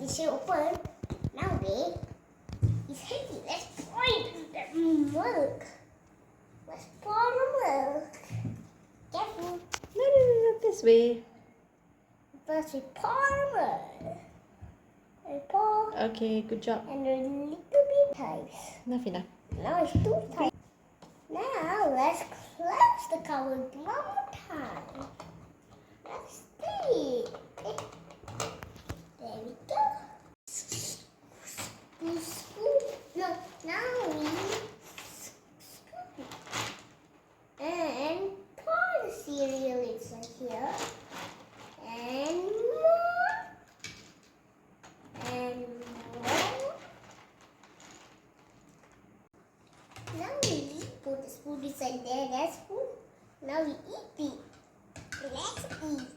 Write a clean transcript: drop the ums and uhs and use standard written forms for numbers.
It's open. Now it's heavy. Let's pour the milk. Let's pour the milk. Careful. No, this way. First we pour the milk. And pour. Okay, good job. And a little bit tight. Enough. Now it's too tight. Now let's close the cover one more time. Let's see. There we go. We scoop. No, now we scoop it. And pour the cereal inside here. And more. And more. Now we put the spoon inside there. That's spoon. Now we eat it. Let's eat.